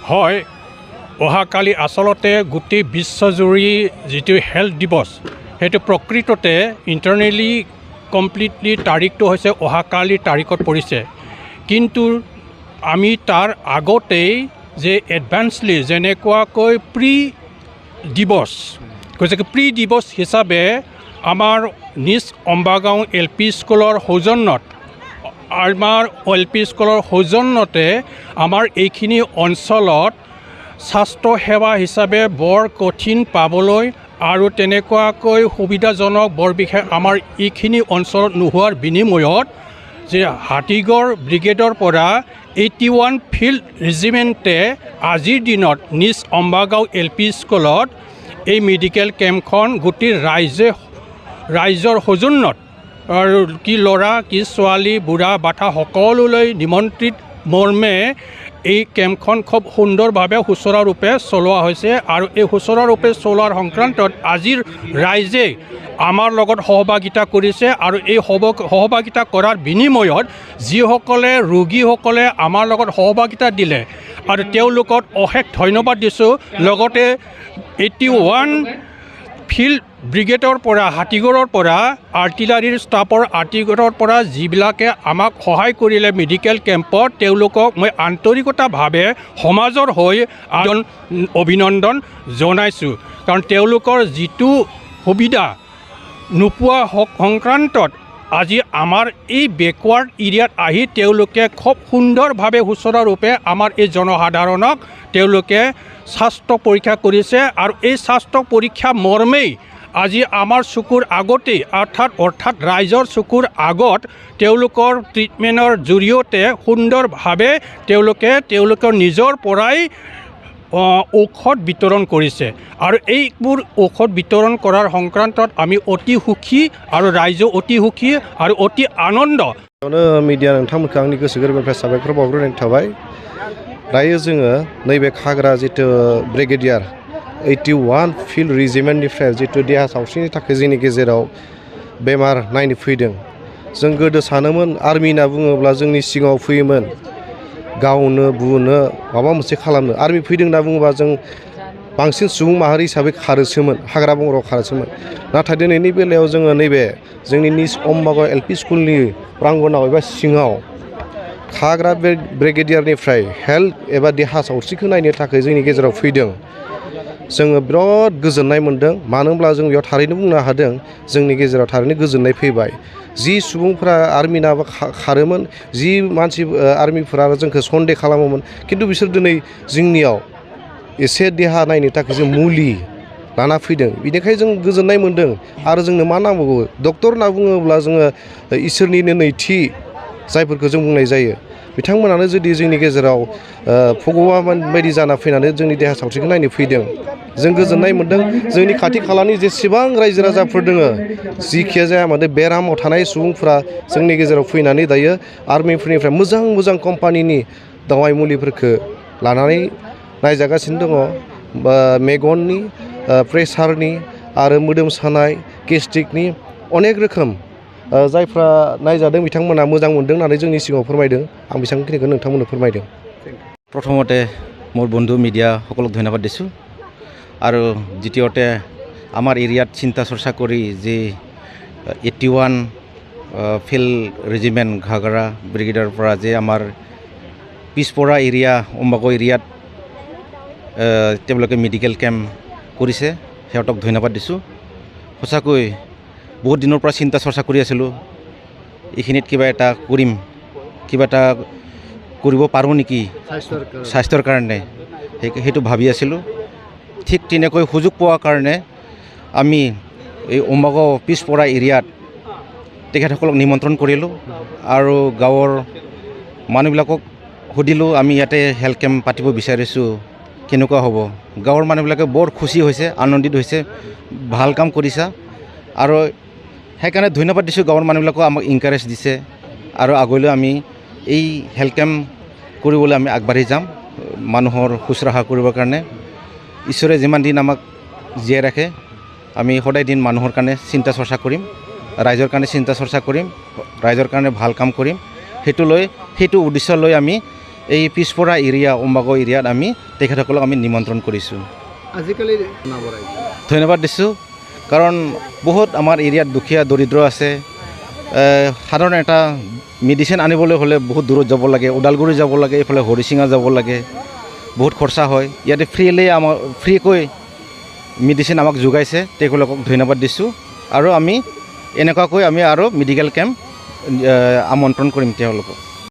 হয় অহাকালি আচলতে গোটেই বিশ্বজুৰি যিটো হেল্থ দিৱস সেইটো প্ৰকৃততে ইণ্টাৰনেলি কমপ্লিটলি তাৰিখটো হৈছে অহাকালিৰ তাৰিখত পৰিছে কিন্তু আমি তাৰ আগতেই যে এডভান্সলি যেনেকুৱাকৈ দিৱস কৈছে প্ৰি দিৱস হিচাপে আমাৰ নিজ অম্বাগাঁও LP স্কুলৰ সৌজন্যত আমাৰ LP স্কুলৰ সৌজন্যতে আমাৰ এইখিনি অঞ্চলত স্বাস্থ্য সেৱা হিচাপে বৰ কঠিন পাবলৈ আৰু তেনেকুৱাকৈ সুবিধাজনক বৰ বিশেষ আমাৰ এইখিনি অঞ্চলত নোহোৱাৰ বিনিময়ত যে হাতীগড় ব্ৰিগেডৰ পৰা 81 ফিল্ড ৰেজিমেণ্টে আজিৰ দিনত নিজ অম্বাগাঁও LP স্কুলত এই মেডিকেল কেম্পখন গোটেই ৰাইজৰ সৌজন্যত আৰু কি ল'ৰা কি ছোৱালী বুঢ়া বাটা সকলোলৈ নিমন্ত্ৰিত মৰ্মে এই কেম্পখন খুব সুন্দৰভাৱে সুচৰাৰূপে চলোৱা হৈছে আৰু এই সুচৰাৰূপে চলোৱাৰ সংক্ৰান্তত আজিৰ ৰাইজে আমাৰ লগত সহভাগিতা কৰিছে আৰু এই সহভাগিতা কৰাৰ বিনিময়ত যিসকলে ৰোগীসকলে আমাৰ লগত সহভাগিতা দিলে আৰু তেওঁলোকক অশেষ ধন্যবাদ দিছোঁ লগতে 81 ফিল্ড ব্ৰিগেডৰ পৰা হাতীগড়ৰ পৰা আৰ্টিলাৰীৰ ষ্টাফৰ আৰ্টিগড়ৰ পৰা যিবিলাকে আমাক সহায় কৰিলে মেডিকেল কেম্পত তেওঁলোকক মই আন্তৰিকতাভাৱে সমাজৰ হৈ অভিনন্দন জনাইছোঁ কাৰণ তেওঁলোকৰ যিটো সুবিধা নোপোৱা সংক্ৰান্তত আজি আমাৰ এই বেকৱাৰ্ড এৰিয়াত আহি তেওঁলোকে খুব সুন্দৰভাৱে সুচৰাৰূপে আমাৰ এই জনসাধাৰণক তেওঁলোকে স্বাস্থ্য পৰীক্ষা কৰিছে আৰু এই স্বাস্থ্য পৰীক্ষা মৰ্মেই আজি আমাৰ চকুৰ আগতেই অৰ্থাৎ ৰাইজৰ চকুৰ আগত তেওঁলোকৰ ট্ৰিটমেণ্টৰ জৰিয়তে সুন্দৰভাৱে তেওঁলোকৰ নিজৰ পৰাই ঔষধ বিতৰণ কৰিছে আৰু এইবোৰ ঔষধ বিতৰণ কৰাৰ সংক্ৰান্তত আমি অতি সুখী আৰু ৰাইজো অতি সুখী আৰু অতি আনন্দ মিডিया नोंथांमोनखौ आंनि गोसो गोरबोनिफ्राय साबायखर बावग्रोनाय थाबाय दायो जोङो नैबे खाग्रा जितु ब्रिगेडियार 81 फिल्ड रेजिमेन्टनिफ्राय जितु देहा सावस्रिनि थाखाय जोंनि गेजेराव बेमार नायनो फैदों जों गोदो सानोमोन आर्मि होनना बुङोब्ला जोंनि सिगाङाव फैयोमोन गावनो बुनो माबा मोनसे खालामनो आर्मि फैदों होनना बुङोबा जों बांसिन सुबुं माहारि हिसाबै खारोसोमोन हाग्रा बंग्रायाव खारोसोमोन नाथाय दिनैनि बेलायाव जोङो नैबे जोंनि निज अम्बागाव LP स्कुलनि प्रांगनाव एबा सिङाव खाग्रा ब्रिगेडियारनिफ्राय हेल्थ एबा देहा सावस्रिखौ नायनो थाखाय जोंनि गेजेराव फैदों जोङो बिराद गोजोननाय मोन्दों मानो होनब्ला जों बेयाव थारैनो बुंनो हादों जोंनि गेजेराव थारैनो गोजोननाय फैबाय जि सुबुंफोरा आर्मिनाबो खारोमोन जि मानसि आर्मिफोरा जोंखौ सन्देह खालामोमोन खिन्थु बिसोर दिनै जोंनियाव एसे देहा नायनो थाखाय जों मुलि लाना फैदों बेनिखायनो जों गोजोननाय मोन्दों आरो जोंनो मा नांबावगौ डक्टर होनना बुङोब्ला जोङो इसोरनिनो नैथि जायफोरखौ जों बुंनाय जायो बिथांमोनानो जुदि जोंनि गेजेराव भगवान बायदि जाना फैनानै जोंनि देहा सावस्रिखौ नायनो फैदों जों गोजोननाय मोन्दों जोंनि खाथि खालानि जेसेबां रायजो राजाफोर दङ जिखिया जाया मानो बेरामाव थानाय सुबुंफोरा जोंनि गेजेराव फैनानै दायो आर्मिफोरनिफ्राय मोजां मोजां कम्पानिनि दवाइ मुलिफोरखौ लानानै नायजागासिनो दङ मेगननि प्रेसारनि आरो मोदोम सानाय गेस्ट्रिकनि अनेक रोखोम जायफ्रा नायजादों बिथांमोना मोजां मोन्दों होननानै जोंनि सिगाङाव फोरमायदों आं बेसांखिनिखौ नोंथांमोननो फोरमायदों प्रथमते मोर बंधु मिडिया सकलक धन्यवाद दिसु आरो द्वितीयते आमार एरियात चिंता चर्चा करी जे 81 फिल्ड रेजिमेंट घागरा ब्रिगेडियार পৰা যে আমাৰ পিছপৰা এৰিয়া অম্বাগাঁও এৰিয়াত তেওঁলোকে মেডিকেল কেম্প কৰিছে সিহঁতক ধন্যবাদ দিছোঁ সঁচাকৈ বহুত দিনৰ পৰা চিন্তা চৰ্চা কৰি আছিলোঁ এইখিনিত কিবা এটা কৰিম কিবা এটা কৰিব পাৰোঁ নেকি স্বাস্থ্যৰ কাৰণে সেইটো ভাবি আছিলোঁ ঠিক তেনেকৈ সুযোগ পোৱাৰ কাৰণে আমি এই অম্বাগাঁও পিছপৰা এৰিয়াত তেখেতসকলক নিমন্ত্ৰণ কৰিলোঁ আৰু গাঁৱৰ মানুহবিলাকক সুধিলোঁ আমি ইয়াতে হেল্থ কেম্প পাতিব বিচাৰিছোঁ কেনেকুৱা হ'ব গাঁৱৰ মানুহবিলাকে বৰ খুচি হৈছে আনন্দিত হৈছে ভাল কাম কৰিছা আৰু সেইকাৰণে ধন্যবাদ দিছোঁ গাঁৱৰ মানুহবিলাকক আমাক ইনকাৰেজ দিছে আৰু আগলৈ আমি এই হেল্থ কেম্প কৰিবলৈ আমি আগবাঢ়ি যাম মানুহৰ শুশ্ৰূষা কৰিবৰ কাৰণে ঈশ্বৰে যিমান দিন আমাক জীয়াই ৰাখে আমি সদায় দিন মানুহৰ কাৰণে চিন্তা চৰ্চা কৰিম ৰাইজৰ কাৰণে চিন্তা চৰ্চা কৰিম ৰাইজৰ কাৰণে ভাল কাম কৰিম সেইটো উদ্দেশ্য লৈ আমি এই পিছপৰা এৰিয়া অম্বাগো এৰিয়াত আমি তেখেতসকলক আমি নিমন্ত্ৰণ কৰিছোঁ। আজিকালি ধন্যবাদ দিছোঁ, কাৰণ বহুত আমাৰ এৰিয়াত দুখীয়া দৰিদ্ৰ আছে। সাধাৰণ এটা মেডিচিন আনিবলৈ হ'লে বহুত দূৰত যাব লাগে, ওদালগুৰি যাব লাগে, এইফালে হৰিচিঙা যাব লাগে, বহুত খৰচা হয়। ইয়াতে ফ্ৰীকৈ মেডিচিন আমাক যোগাইছে, তেওঁলোকক ধন্যবাদ দিছোঁ। আৰু আমি এনেকুৱাকৈ আমি আৰু মেডিকেল কেম্প আমন্ত্ৰণ কৰিম তেওঁলোকক।